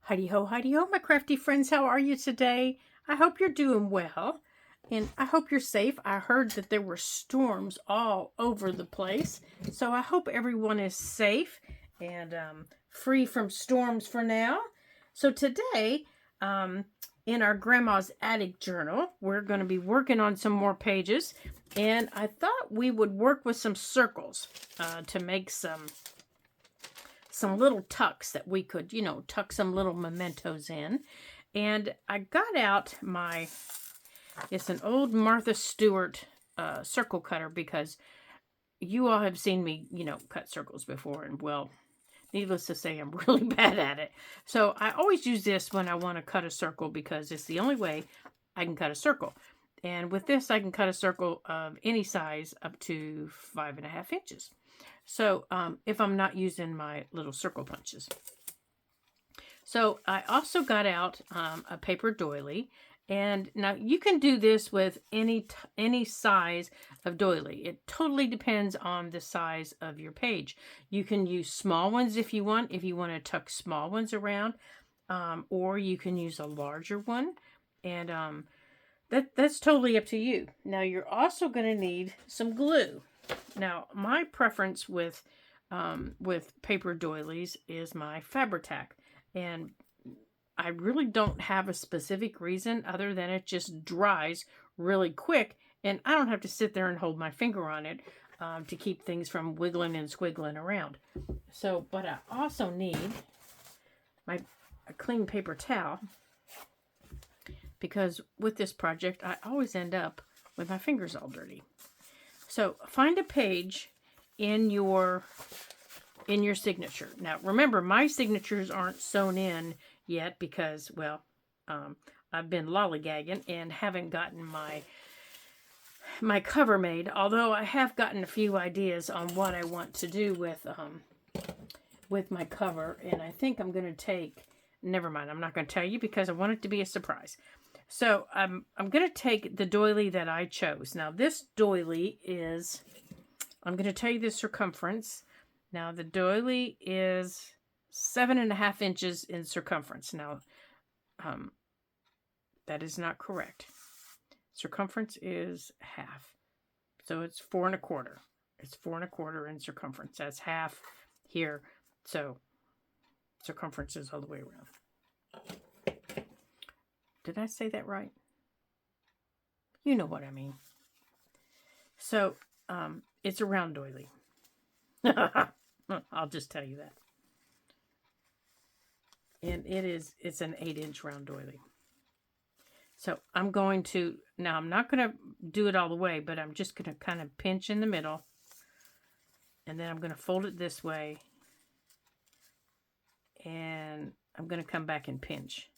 Heidi ho, my crafty friends. How are you today? I hope you're doing well. And I hope you're safe. I heard that there were storms all over the place. So I hope everyone is safe and free from storms for now. So today, in our Grandma's Attic Journal, we're going to be working on some more pages. And I thought we would work with some circles to make some little tucks that we could, tuck some little mementos in. And I got out it's an old Martha Stewart circle cutter because you all have seen me, cut circles before. And well, needless to say, I'm really bad at it. So I always use this when I want to cut a circle because it's the only way I can cut a circle. And with this, I can cut a circle of any size up to 5.5 inches. So if I'm not using my little circle punches. So I also got out a paper doily. And now you can do this with any size of doily. It totally depends on the size of your page. You can use small ones if you want to tuck small ones around. Or you can use a larger one. And that's totally up to you. Now you're also going to need some glue. Now, my preference with paper doilies is my Fabri-Tac, and I really don't have a specific reason other than it just dries really quick, and I don't have to sit there and hold my finger on it to keep things from wiggling and squiggling around. So, but I also need a clean paper towel because with this project, I always end up with my fingers all dirty. So find a page in your signature. Now remember, my signatures aren't sewn in yet because, well, I've been lollygagging and haven't gotten my cover made. Although I have gotten a few ideas on what I want to do with my cover, and I think I'm going to take. Never mind, I'm not going to tell you because I want it to be a surprise. So I'm going to take the doily that I chose. Now this doily is, I'm going to tell you the circumference. Now the doily is 7.5 inches in circumference. Now that is not correct. Circumference is half. So it's 4.25. It's 4.25 in circumference. That's half here. So circumference is all the way around. Did I say that right? You know what I mean. So, it's a round doily. I'll just tell you that. And it's an 8-inch round doily. So I'm going to, now I'm not going to do it all the way, but I'm just going to kind of pinch in the middle. And then I'm going to fold it this way. And I'm going to come back and pinch.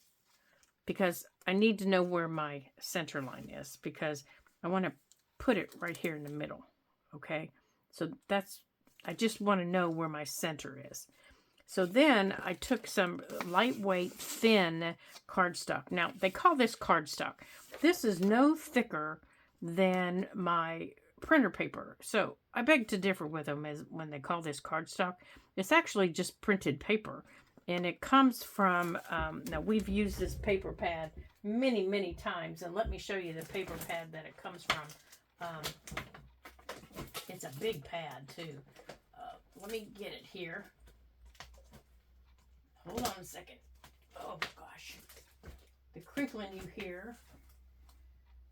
Because I need to know where my center line is. Because I want to put it right here in the middle. Okay? So I just want to know where my center is. So then I took some lightweight, thin cardstock. Now, they call this cardstock. This is no thicker than my printer paper. So I beg to differ with them when they call this cardstock. It's actually just printed paper. And it comes from, now we've used this paper pad many, many times. And let me show you the paper pad that it comes from. It's a big pad too. Let me get it here. Hold on a second. Oh gosh. The crinkling you hear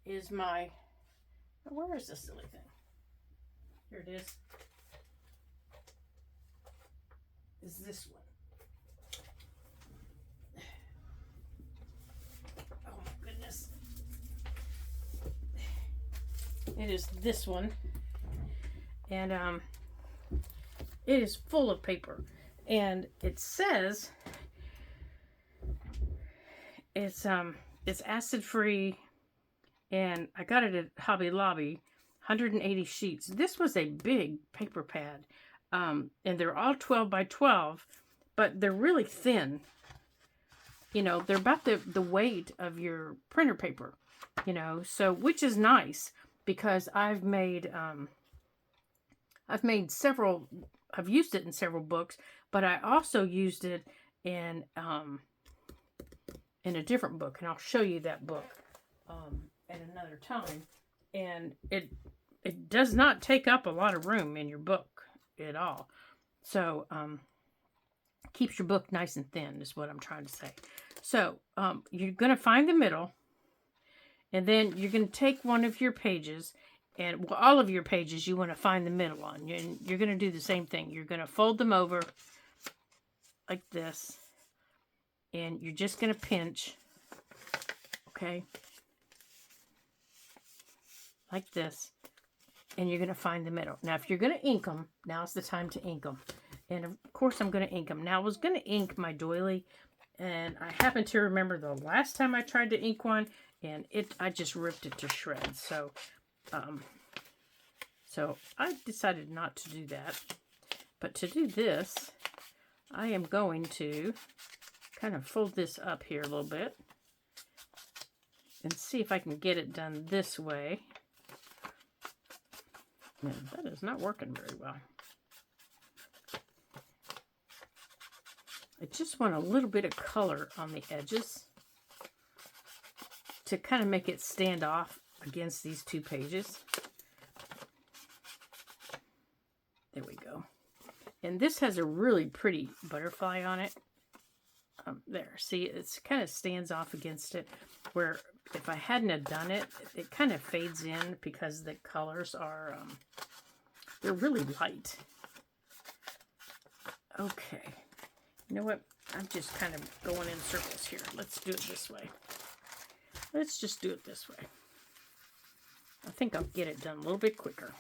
is where is this silly thing? Here it is. Is this one. Oh my goodness. It is this one. And it is full of paper. And it says it's acid free, and I got it at Hobby Lobby, 180 sheets. This was a big paper pad, and they're all 12 by 12, but they're really thin. You know, they're about the weight of your printer paper, you know, so which is nice because I've used it in several books, but I also used it in in a different book, and I'll show you that book at another time. And it does not take up a lot of room in your book at all. So keeps your book nice and thin is what I'm trying to say. So you're going to find the middle, and then you're going to take one of your pages, and well, all of your pages you want to find the middle on. And you're going to do the same thing. You're going to fold them over like this, and you're just going to pinch, okay, like this, and you're going to find the middle. Now, if you're going to ink them, now's the time to ink them. And of course, I'm going to ink them. Now, I was going to ink my doily, and I happen to remember the last time I tried to ink one, and I just ripped it to shreds. So I decided not to do that. But to do this, I am going to kind of fold this up here a little bit and see if I can get it done this way. And that is not working very well. I just want a little bit of color on the edges to kind of make it stand off against these two pages. There we go. And this has a really pretty butterfly on it. There, see, it kind of stands off against it, where if I hadn't have done it, it kind of fades in because the colors are, they're really light. Okay. You know what? I'm just kind of going in circles here. Let's do it this way. Let's just do it this way. I think I'll get it done a little bit quicker.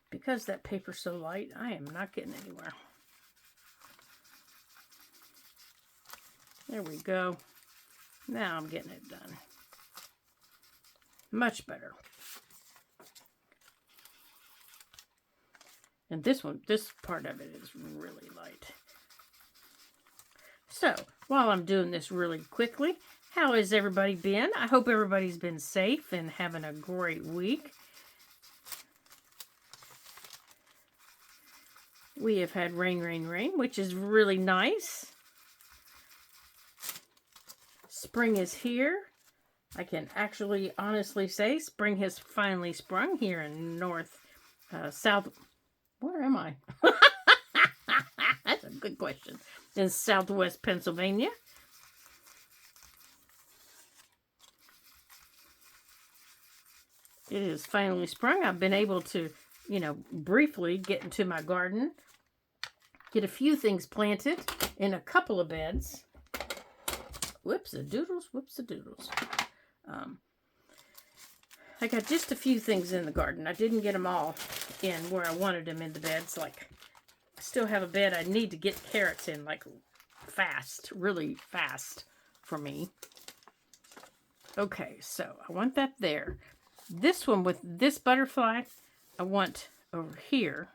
Because that paper's so light, I am not getting anywhere. There we go. Now I'm getting it done. Much better. And this part of it is really light. So, while I'm doing this really quickly, how has everybody been? I hope everybody's been safe and having a great week. We have had rain, rain, rain, which is really nice. Spring is here. I can actually honestly say spring has finally sprung here in south. Where am I? That's a good question. In southwest Pennsylvania. It is finally sprung. I've been able to, briefly get into my garden, get a few things planted in a couple of beds. Whoops-a-doodles, whoops-a-doodles. I got just a few things in the garden. I didn't get them all in where I wanted them in the beds. Like, I still have a bed I need to get carrots in, like, fast, really fast for me. Okay, so I want that there. This one with this butterfly, I want over here.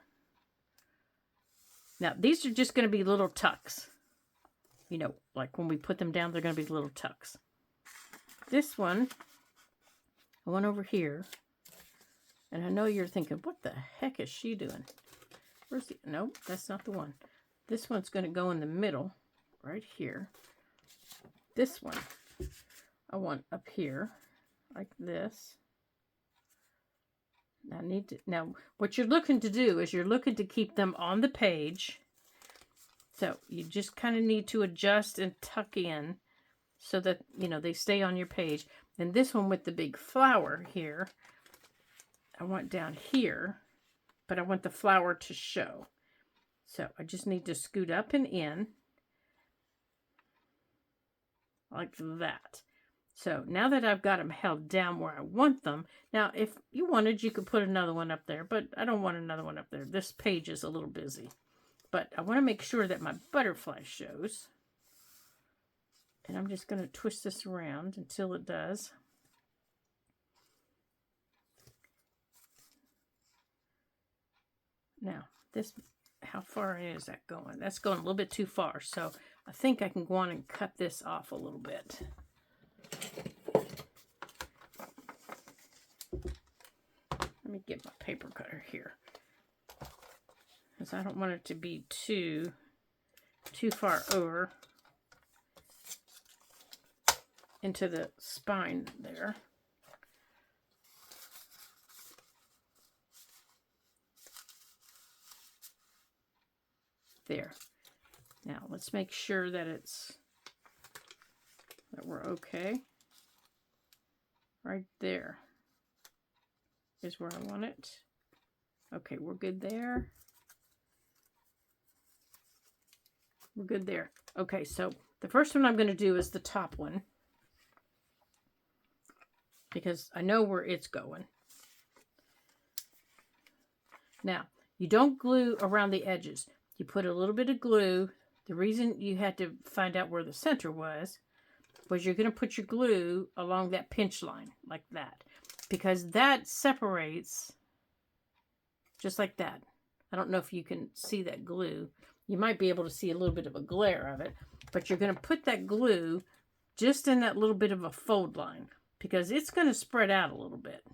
Now, these are just going to be little tucks. Like when we put them down, they're going to be little tucks. This one, I want over here. And I know you're thinking, what the heck is she doing? Where's the... Nope, that's not the one. This one's going to go in the middle, right here. This one, I want up here, like this. Now, what you're looking to do is you're looking to keep them on the page. So you just kind of need to adjust and tuck in so that, they stay on your page. And this one with the big flower here, I want down here, but I want the flower to show. So I just need to scoot up and in like that. So now that I've got them held down where I want them, now if you wanted, you could put another one up there, but I don't want another one up there. This page is a little busy. But I want to make sure that my butterfly shows. And I'm just going to twist this around until it does. Now, how far is that going? That's going a little bit too far. So I think I can go on and cut this off a little bit. Let me get my paper cutter here, because I don't want it to be too too far over into the spine there. There. Now let's make sure that we're okay. Right there is where I want it. Okay, we're good there. We're good there. Okay, so the first one I'm going to do is the top one, because I know where it's going. Now, you don't glue around the edges. You put a little bit of glue. The reason you had to find out where the center was you're going to put your glue along that pinch line, like that. Because that separates, just like that. I don't know if you can see that glue. You might be able to see a little bit of a glare of it. But you're going to put that glue just in that little bit of a fold line, because it's going to spread out a little bit.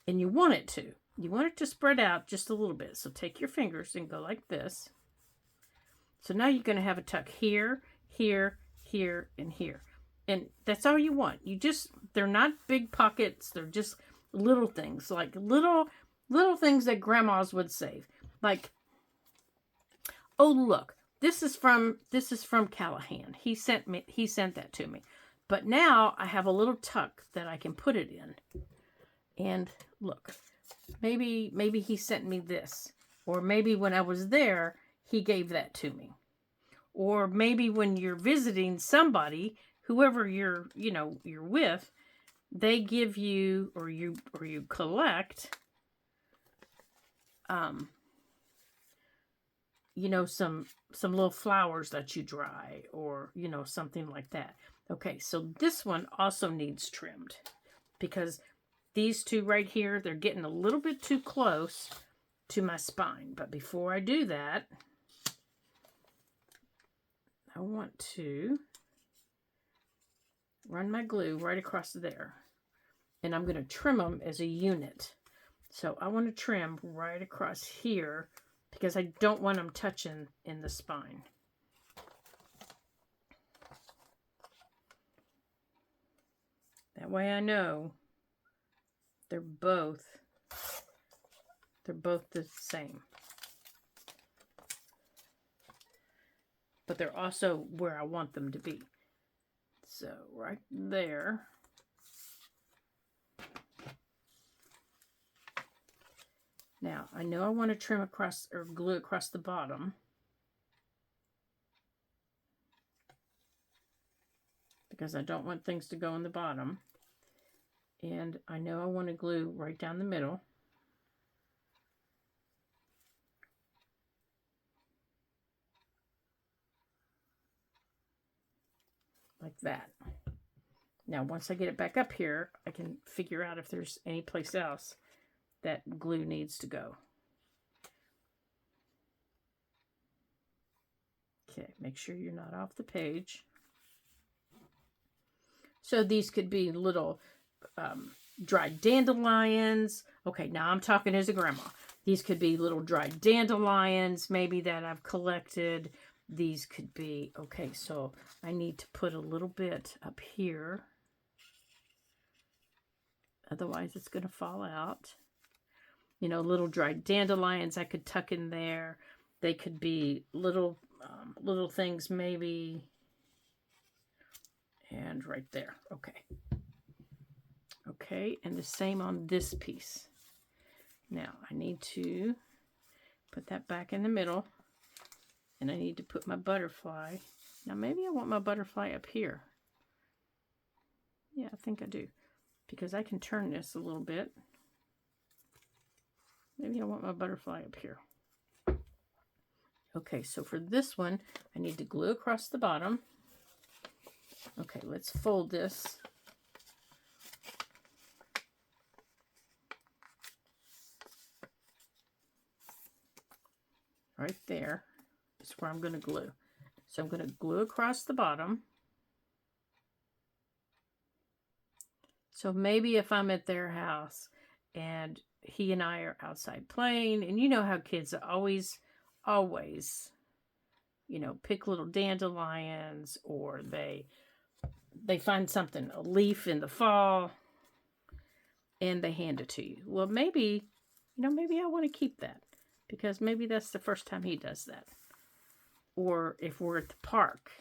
And you want it to. You want it to spread out just a little bit. So take your fingers and go like this. So now you're going to have a tuck here, here, here, and here. And that's all you want. They're not big pockets. They're just little things, like little things that grandmas would save. Like, oh, look, this is from Callahan. He sent that to me. But now I have a little tuck that I can put it in. And look, maybe he sent me this, or maybe when I was there, he gave that to me. Or maybe when you're visiting somebody, whoever you're with, they give you, or you collect, some little flowers that you dry, or, something like that. Okay, so this one also needs trimmed, because these two right here, they're getting a little bit too close to my spine. But before I do that, I want to run my glue right across there. And I'm going to trim them as a unit. So I want to trim right across here, because I don't want them touching in the spine. That way I know they're both the same. But they're also where I want them to be. So right there. Now, I know I want to trim across, or glue across the bottom. Because I don't want things to go in the bottom. And I know I want to glue right down the middle. Like that. Now, once I get it back up here, I can figure out if there's any place else that glue needs to go. Okay, make sure you're not off the page. So these could be little dried dandelions. Okay, now I'm talking as a grandma. These could be little dried dandelions, maybe, that I've collected. These could be, okay, so I need to put a little bit up here. Otherwise, it's going to fall out. Little dried dandelions I could tuck in there. They could be little things, maybe. And right there. Okay. Okay, and the same on this piece. Now, I need to put that back in the middle. And I need to put my butterfly. Now, maybe I want my butterfly up here. Yeah, I think I do. Because I can turn this a little bit. Maybe I want my butterfly up here. Okay, so for this one, I need to glue across the bottom. Okay, let's fold this. Right there is where I'm going to glue. So I'm going to glue across the bottom. So maybe if I'm at their house and he and I are outside playing, and you know how kids always you know, pick little dandelions, or they find something, a leaf in the fall, and they hand it to you. Well, maybe, you know, maybe I want to keep that because maybe that's the first time he does that. Or if we're at the park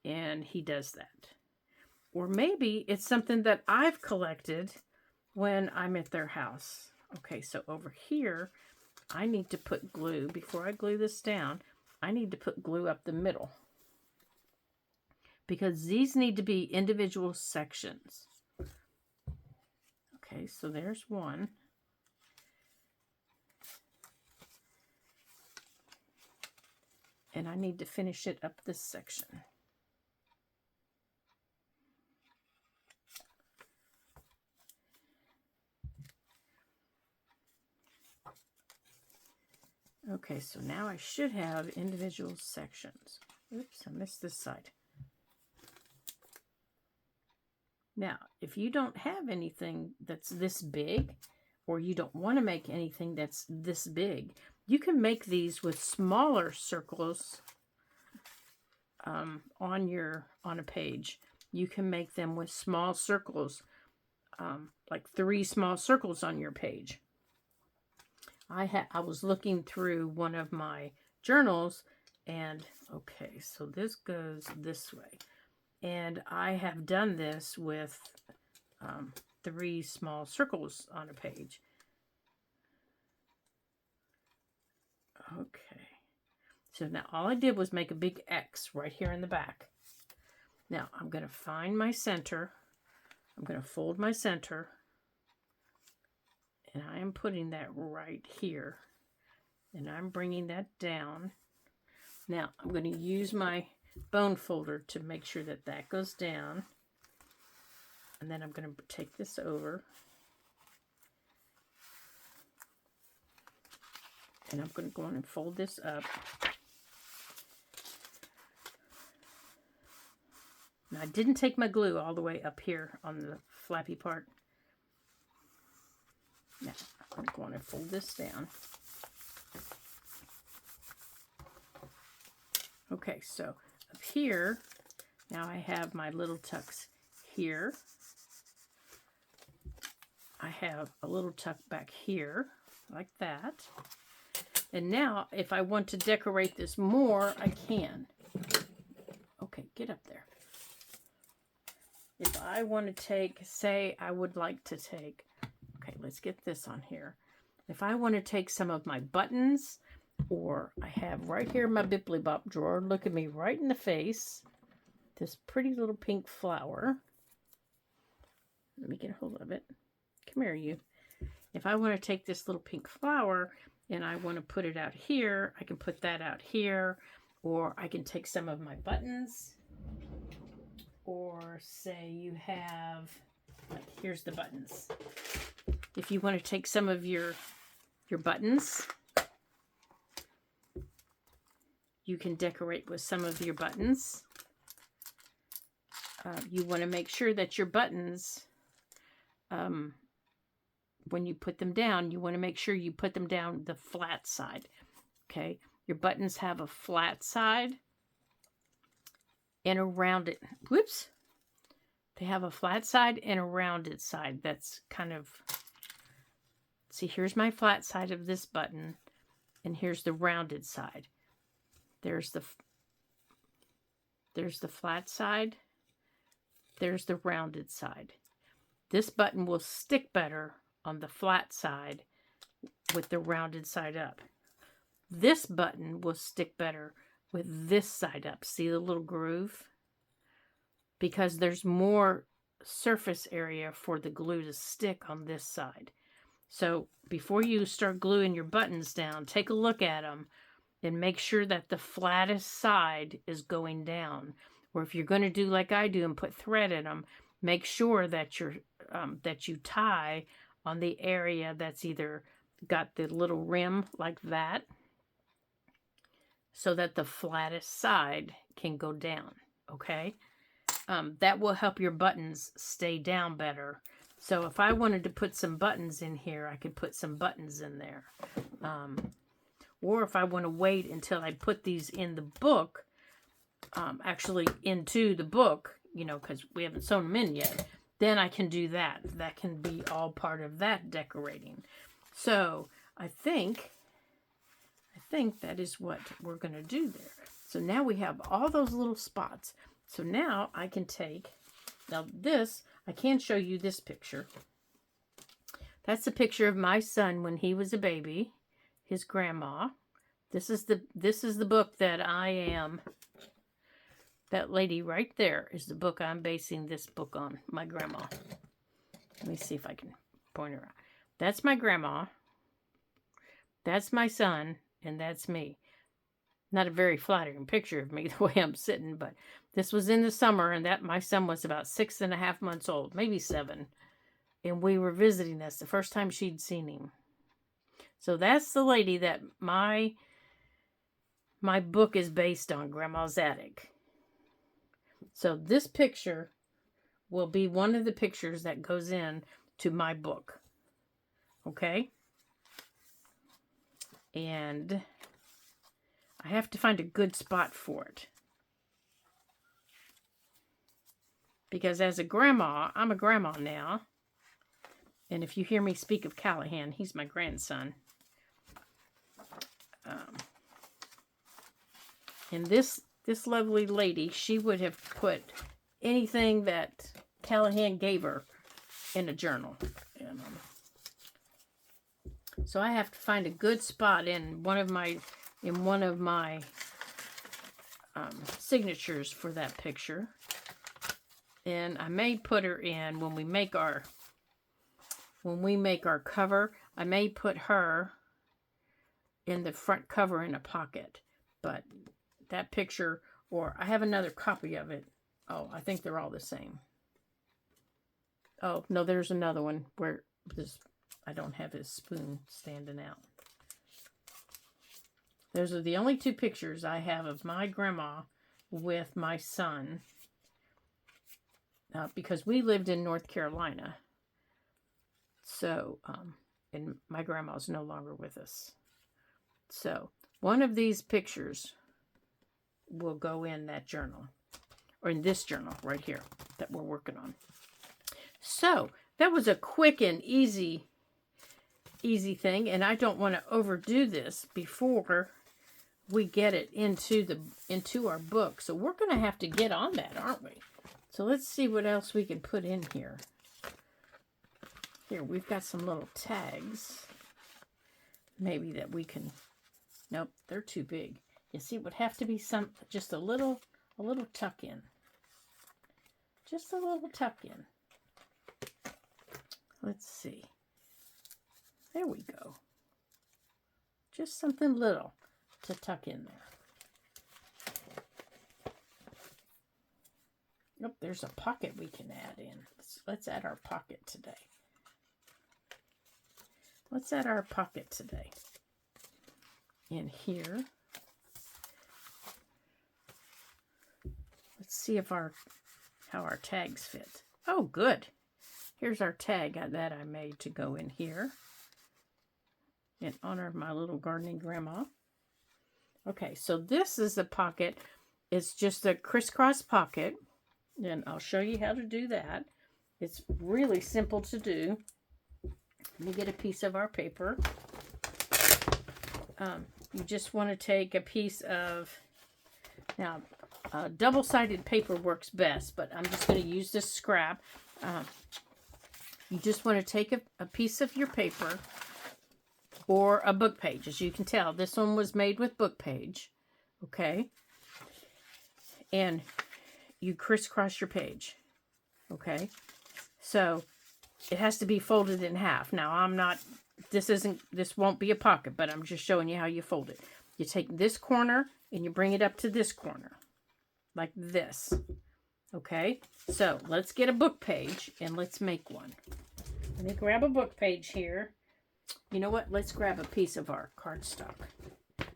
and he does that. Or maybe it's something that I've collected when I'm at their house. Okay, so over here, I need to put glue. Before I glue this down, I need to put glue up the middle, because these need to be individual sections. Okay, so there's one. And I need to finish it up this section. Okay, so now I should have individual sections. Oops, I missed this side. Now, if you don't have anything that's this big, or you don't want to make anything that's this big, you can make these with smaller circles on a page. You can make them with small circles, like 3 small circles on your page. I was looking through one of my journals, and okay, so this goes this way. And I have done this with 3 small circles on a page. Okay. So now all I did was make a big X right here in the back. Now I'm going to find my center. I'm going to fold my center. And I am putting that right here. And I'm bringing that down. Now I'm going to use my bone folder to make sure that that goes down. And then I'm going to take this over. And I'm going to go on and fold this up. Now I didn't take my glue all the way up here on the flappy part. Now I'm going to go on and fold this down. Okay, so up here, now I have my little tucks here. I have a little tuck back here, like that. And now, if I want to decorate this more, I can. Okay, get up there. If I want to take, say I would like to take, okay, let's get this on here. If I want to take some of my buttons, or I have right here in my Bibbly Bop drawer, look at me right in the face, this pretty little pink flower. Let me get a hold of it. Come here, you. If I want to take this little pink flower and I want to put it out here, I can put that out here, or I can take some of my buttons, or say you have, like, here's the buttons. If you want to take some of your buttons, you can decorate with some of your buttons. You want to make sure that your buttons, when you put them down, you want to make sure you put them down the flat side. Okay, your buttons have a flat side and a rounded, whoops, they have a flat side and a rounded side. That's kind of, see, here's my flat side of this button, and here's the rounded side. There's the flat side, there's the rounded side. This button will stick better on the flat side with the rounded side up. This button will stick better with this side up. See the little groove? Because there's more surface area for the glue to stick on this side. So before you start gluing your buttons down, take a look at them and make sure that the flattest side is going down. Or if you're going to do like I do and put thread in them, make sure that that you tie on the area that's either got the little rim like that, so that the flattest side can go down, okay? That will help your buttons stay down better. So if I wanted to put some buttons in here, I could put some buttons in there. or if I want to wait until I put these in the book, actually into the book, you know, because we haven't sewn them in yet, then I can do that. That can be all part of that decorating. So I think that is what we're going to do there. So now we have all those little spots. So now I can take, now this, I can show you this picture. That's a picture of my son when he was a baby, his grandma. This is the book that I am, that lady right there is the book I'm basing this book on, my grandma. Let me see if I can point her out. That's my grandma. That's my son, and that's me. Not a very flattering picture of me the way I'm sitting, but this was in the summer, and that my son was about 6.5 months old, maybe 7. And we were visiting this the first time she'd seen him. So that's the lady that my book is based on, Grandma's Attic. So this picture will be one of the pictures that goes in to my book. Okay? And I have to find a good spot for it. Because as a grandma, I'm a grandma now. And if you hear me speak of Callahan, he's my grandson. And this lovely lady, she would have put anything that Callahan gave her in a journal. And, so I have to find a good spot in one of my signatures for that picture. And I may put her in when we make our cover. I may put her in the front cover in a pocket. But that picture, or I have another copy of it. Oh, I think they're all the same. Oh, no, there's another one where this, I don't have his spoon standing out. Those are the only 2 pictures I have of my grandma with my son. Because we lived in North Carolina. So, and my grandma's no longer with us. So, one of these pictures will go in that journal. Or in this journal right here that we're working on. So, that was a quick and easy thing. And I don't want to overdo this before we get it into our book. So, we're going to have to get on that, aren't we? So, let's see what else we can put in here. Here, we've got some little tags. Maybe that we can... Nope, they're too big. You see, it would have to be just a little tuck in. Just a little tuck in. Let's see. There we go. Just something little to tuck in there. Nope, there's a pocket we can add in. Let's add our pocket today. Let's add our pocket today. In here. Let's see if how our tags fit. Oh, good. Here's our tag that I made to go in here. In honor of my little gardening grandma. Okay, so this is a pocket. It's just a crisscross pocket. And I'll show you how to do that. It's really simple to do. Let me get a piece of our paper. You just want to take a piece of, now, double-sided paper works best, but I'm just going to use this scrap. You just want to take a piece of your paper or a book page. As you can tell, this one was made with book page, okay? And you crisscross your page, okay? So it has to be folded in half. Now, this won't be a pocket, but I'm just showing you how you fold it. You take this corner and you bring it up to this corner, like this. Okay, so let's get a book page and let's make one. Let me grab a book page here. You know what? Let's grab a piece of our cardstock.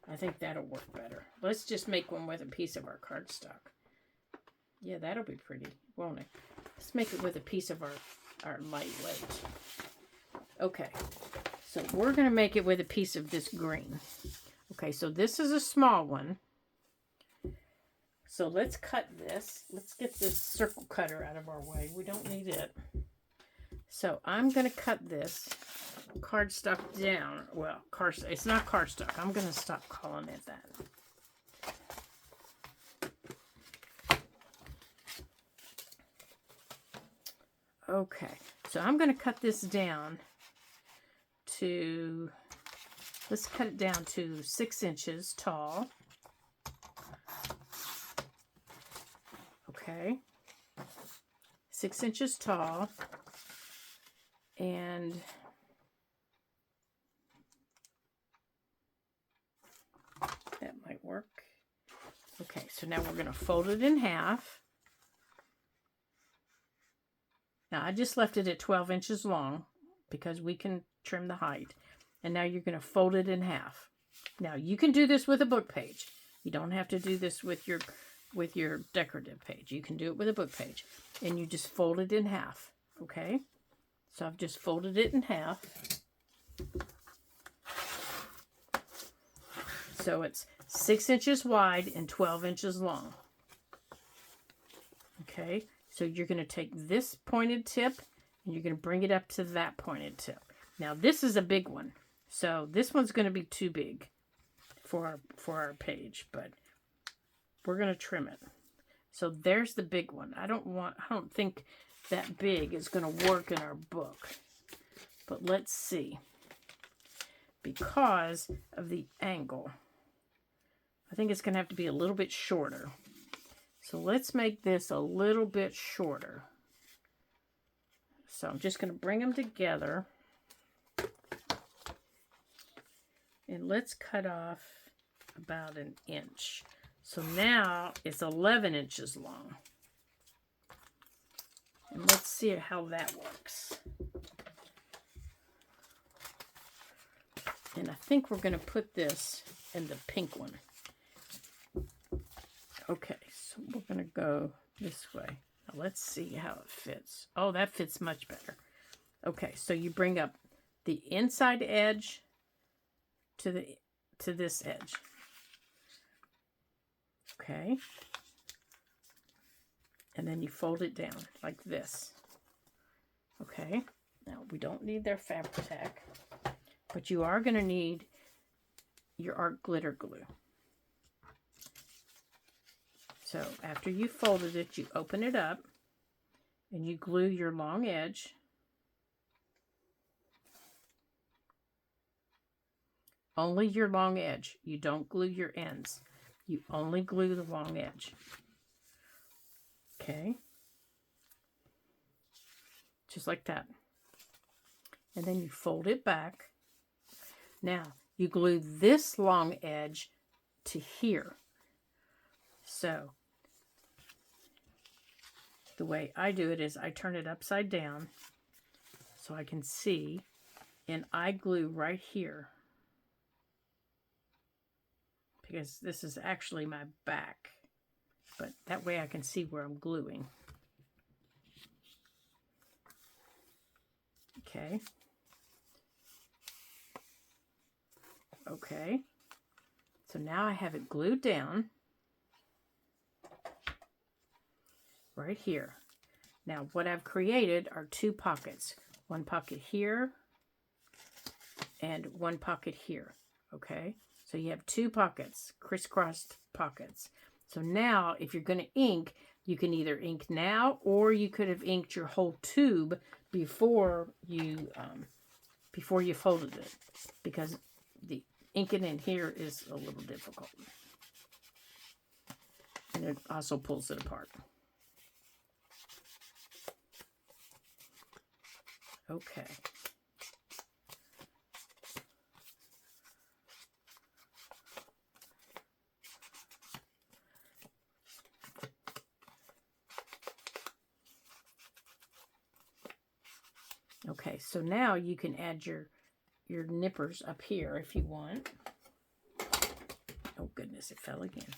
I think that'll work better. Let's just make one with a piece of our cardstock. Yeah, that'll be pretty, won't it? Let's make it with a piece of our lightweight. Okay, so we're going to make it with a piece of this green. Okay, so this is a small one. So let's cut this. Let's get this circle cutter out of our way. We don't need it. So I'm going to cut this cardstock down. Well, it's not cardstock. I'm going to stop calling it that. Okay, so I'm going to cut this down to, let's cut it down to 6 inches tall. Okay, 6 inches tall, and that might work. Okay, so now we're going to fold it in half. Now I just left it at 12 inches long because we can trim the height. And now you're going to fold it in half. Now you can do this with a book page. You don't have to do this with your decorative page. You can do it with a book page. And you just fold it in half. Okay? So I've just folded it in half. So it's 6 inches wide and 12 inches long. Okay? So you're going to take this pointed tip and you're going to bring it up to that pointed tip. Now this is a big one. So this one's going to be too big for our page, but we're going to trim it. So there's the big one. I don't think that big is going to work in our book. But let's see. Because of the angle, I think it's going to have to be a little bit shorter. So let's make this a little bit shorter. So I'm just going to bring them together. And let's cut off about 1 inch. So now it's 11 inches long. And let's see how that works. And I think we're going to put this in the pink one. Okay, so we're going to go this way. Now let's see how it fits. Oh, that fits much better. Okay, so you bring up the inside edge to this edge. Okay. And then you fold it down like this. Okay. Now we don't need their Fabri-Tac, but you are going to need your art glitter glue. So after you folded it, you open it up and you glue your long edge. Only your long edge. You don't glue your ends. You only glue the long edge. Okay. Just like that. And then you fold it back. Now, you glue this long edge to here. So, the way I do it is I turn it upside down so I can see, and I glue right here. Because this is actually my back, but that way I can see where I'm gluing. Okay. Okay. So now I have it glued down right here. Now what I've created are 2 pockets. One pocket here and one pocket here. Okay. So you have 2 pockets, crisscrossed pockets. So now if you're going to ink, you can either ink now or you could have inked your whole tube before you folded it, because the inking in here is a little difficult. And it also pulls it apart. Okay. Okay, so now you can add your nippers up here if you want. Oh goodness, it fell again.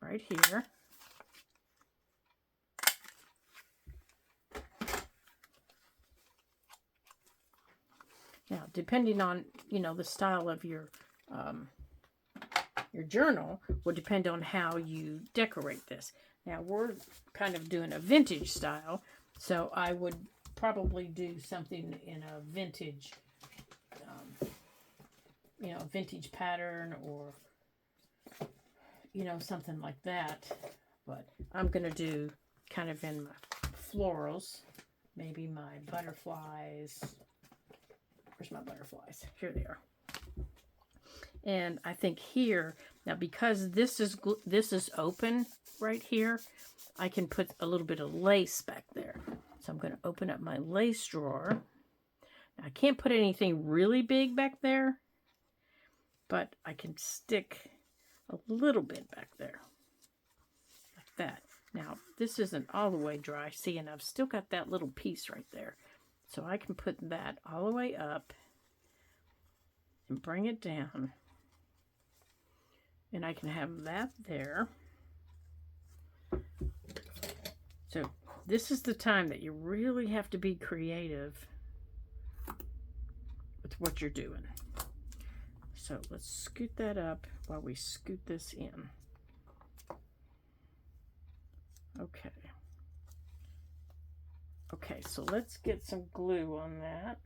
Right here. Now, depending on, the style of your your journal will depend on how you decorate this. Now we're kind of doing a vintage style, so I would probably do something in a vintage, vintage pattern, or something like that. But I'm gonna do kind of in my florals, maybe my butterflies. Where's my butterflies? Here they are. And I think here, now because this is open right here, I can put a little bit of lace back there. So I'm going to open up my lace drawer. Now, I can't put anything really big back there, but I can stick a little bit back there, like that. Now, this isn't all the way dry, see, and I've still got that little piece right there. So I can put that all the way up and bring it down. And I can have that there. So this is the time that you really have to be creative with what you're doing. So let's scoot that up while we scoot this in. Okay. Okay, so let's get some glue on that.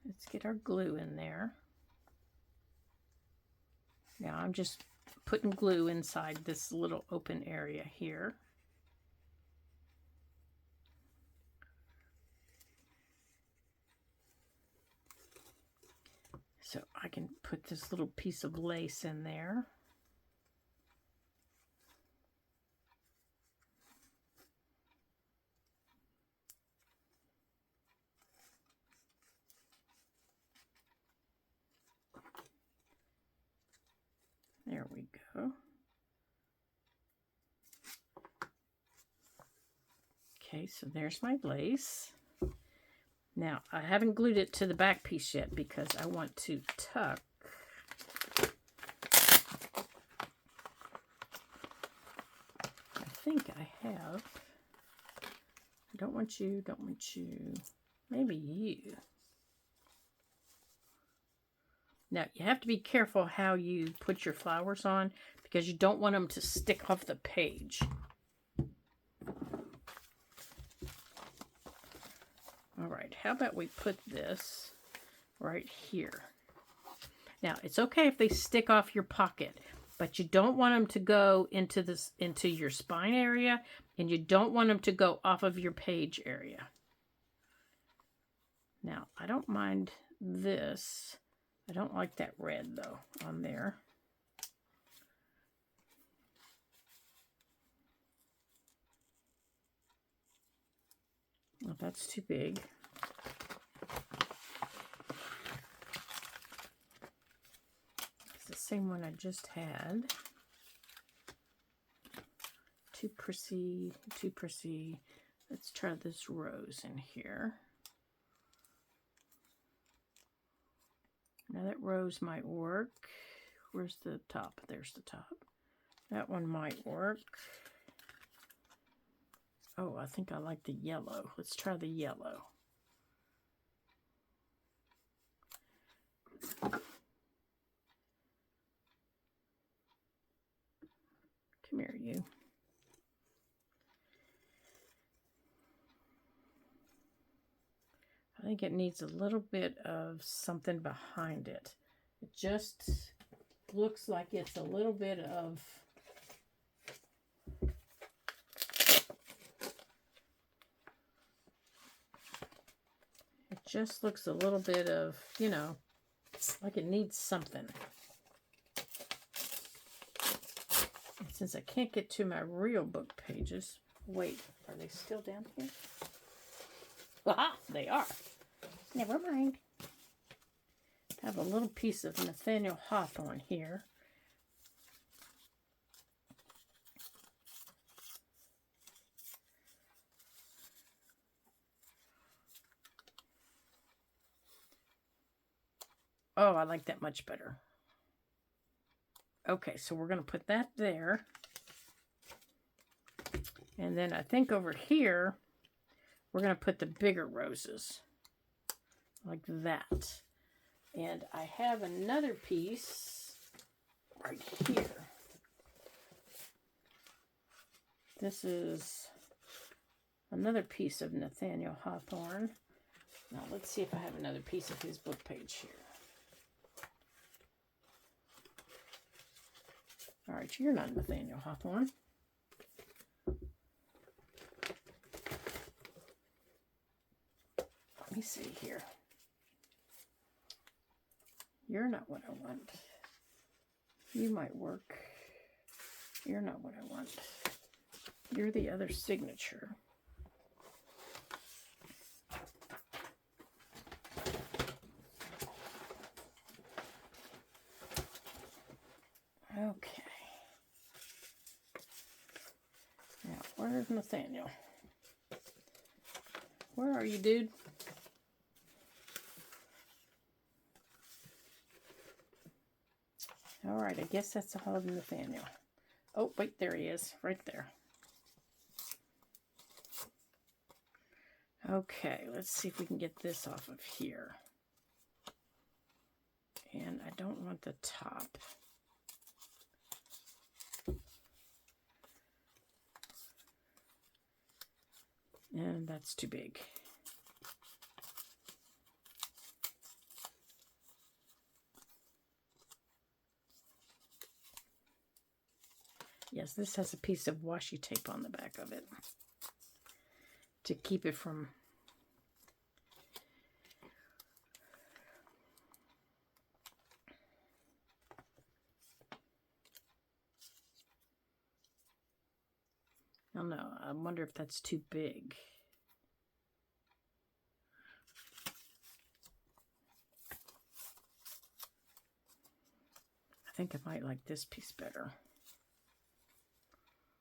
Let's get our glue in there. Now I'm just putting glue inside this little open area here. So I can put this little piece of lace in there. There we go. Okay, so there's my lace. Now, I haven't glued it to the back piece yet because I want to tuck I think I have. Don't want you, maybe you. Now, you have to be careful how you put your flowers on because you don't want them to stick off the page. All right, how about we put this right here? Now, it's okay if they stick off your pocket, but you don't want them to go into your spine area, and you don't want them to go off of your page area. Now, I don't mind this. I don't like that red, though, on there. Well, that's too big. It's the same one I just had. Too prissy, too prissy. Let's try this rose in here. Now that rose might work. Where's the top? There's the top. That one might work. Oh, I think I like the yellow. Let's try the yellow. Come here, you. I think it needs a little bit of something behind it. It just looks like it's a little bit of just looks a little bit of, like it needs something. And since I can't get to my real book pages, wait, are they still down here? Aha, they are. Never mind. I have a little piece of Nathaniel Hawthorne here. Oh, I like that much better. Okay, so we're going to put that there. And then I think over here, we're going to put the bigger roses like that. And I have another piece right here. This is another piece of Nathaniel Hawthorne. Now let's see if I have another piece of his book page here. All right, you're not Nathaniel Hawthorne. Let me see here. You're not what I want. You might work. You're not what I want. You're the other signature. Okay. Now, where's Nathaniel? Where are you, dude? All right, I guess that's all of Nathaniel. Oh, wait, there he is, right there. Okay, let's see if we can get this off of here. And I don't want the top. And that's too big. Yes, this has a piece of washi tape on the back of it to keep it from I don't know. I wonder if that's too big. I think I might like this piece better.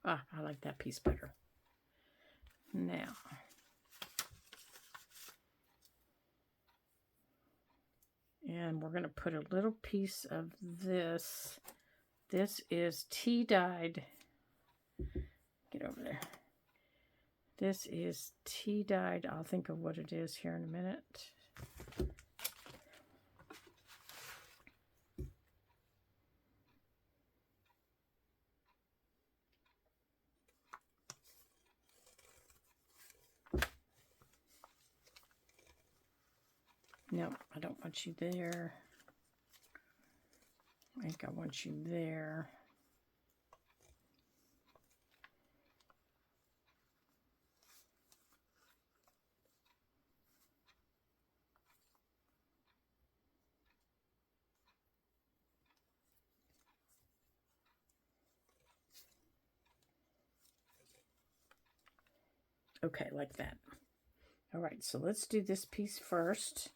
Ah, I like that piece better. Now, and we're going to put a little piece of this. This is tea-dyed. Get over there. This is tea-dyed. I'll think of what it is here in a minute. No, I don't want you there. I think I want you there. Okay, like that. All right, so let's do this piece first.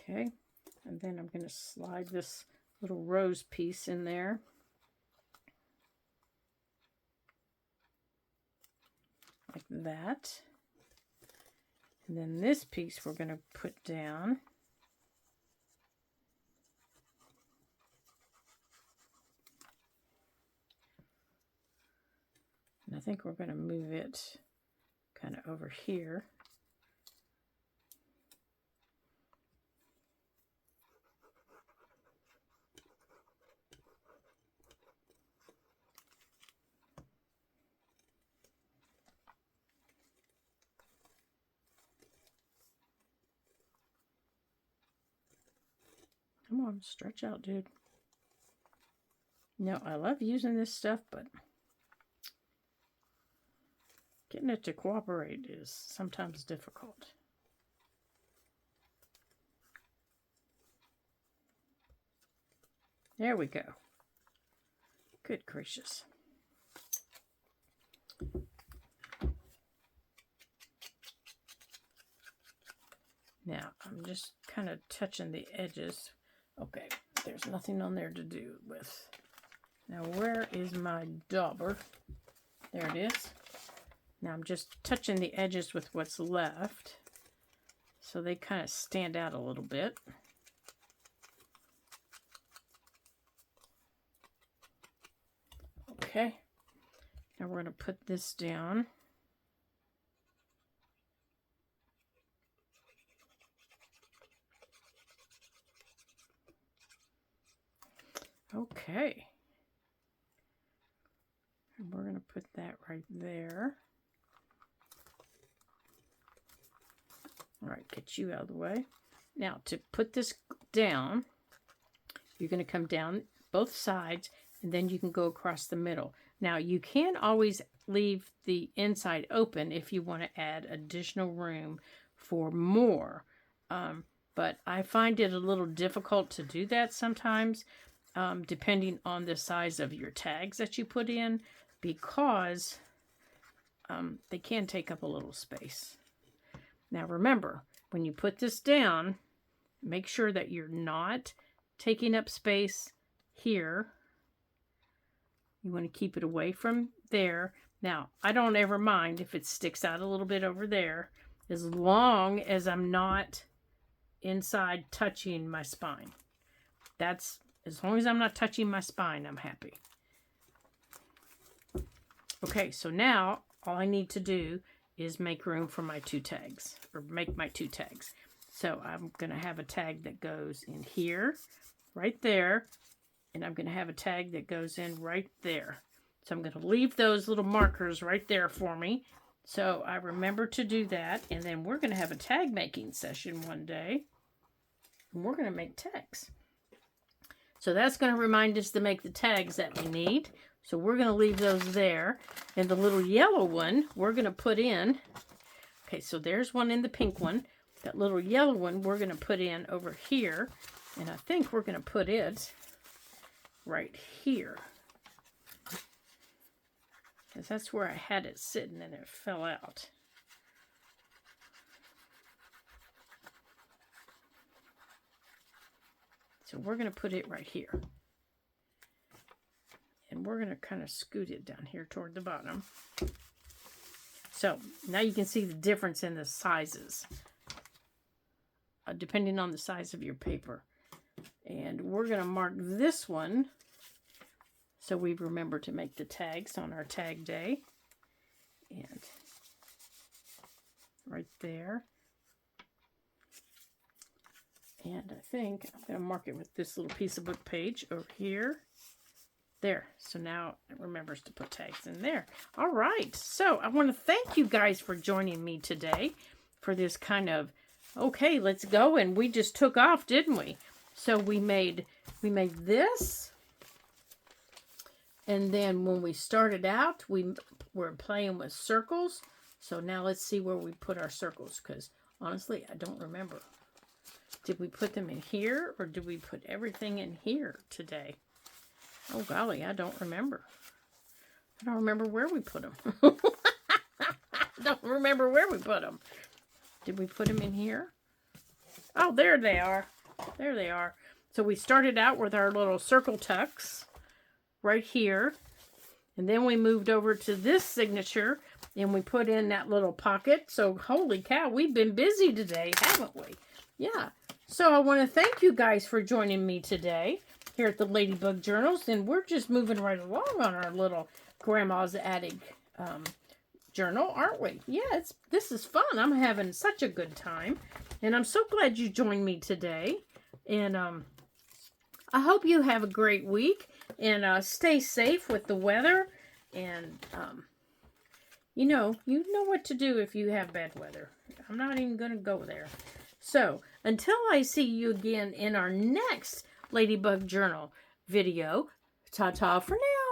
Okay, and then I'm going to slide this little rose piece in there. Like that. And then this piece we're going to put down. And I think we're going to move it kind of over here. Come on, stretch out, dude. No, I love using this stuff, but getting it to cooperate is sometimes difficult. There we go. Good gracious. Now, I'm just kind of touching the edges. Okay, there's nothing on there to do with. Now, where is my dauber? There it is. Now, I'm just touching the edges with what's left, so they kind of stand out a little bit. Okay, now we're going to put this down. Okay. And we're going to put that right there. All right, get you out of the way. Now, to put this down, you're going to come down both sides, and then you can go across the middle. Now, you can always leave the inside open if you want to add additional room for more. But I find it a little difficult to do that sometimes, depending on the size of your tags that you put in, because they can take up a little space. Now remember, when you put this down, make sure that you're not taking up space here. You want to keep it away from there. Now, I don't ever mind if it sticks out a little bit over there, as long as I'm not inside touching my spine. That's, as long as I'm not touching my spine, I'm happy. Okay, so now all I need to do is make room for my two tags, or make my two tags. So I'm going to have a tag that goes in here, right there, and I'm going to have a tag that goes in right there. So I'm going to leave those little markers right there for me, so I remember to do that. And then we're going to have a tag making session one day, and we're going to make tags. So that's going to remind us to make the tags that we need. So we're going to leave those there. And the little yellow one, we're going to put in. Okay, so there's one in the pink one. That little yellow one, we're going to put in over here. And I think we're going to put it right here. Because that's where I had it sitting and it fell out. So we're going to put it right here. And we're going to kind of scoot it down here toward the bottom. So now you can see the difference in the sizes, depending on the size of your paper. And we're going to mark this one so we remember to make the tags on our tag day. And right there. And I think I'm going to mark it with this little piece of book page over here. There. So now it remembers to put tags in there. All right. So I want to thank you guys for joining me today for this kind of, okay, let's go. And we just took off, didn't we? So we made this. And then when we started out, we were playing with circles. So now let's see where we put our circles, because honestly, I don't remember. Did we put them in here, or did we put everything in here today? Oh, golly, I don't remember. I don't remember where we put them. I don't remember where we put them. Did we put them in here? Oh, there they are. There they are. So we started out with our little circle tucks right here. And then we moved over to this signature, and we put in that little pocket. So, holy cow, we've been busy today, haven't we? Yeah. So I want to thank you guys for joining me today here at the Ladybug Journals, and we're just moving right along on our little Grandma's Attic journal, aren't we? Yeah, this is fun. I'm having such a good time, and I'm so glad you joined me today. And I hope you have a great week, and stay safe with the weather. And you know what to do if you have bad weather. I'm not even going to go there. So until I see you again in our next Ladybug Journal video, ta-ta for now.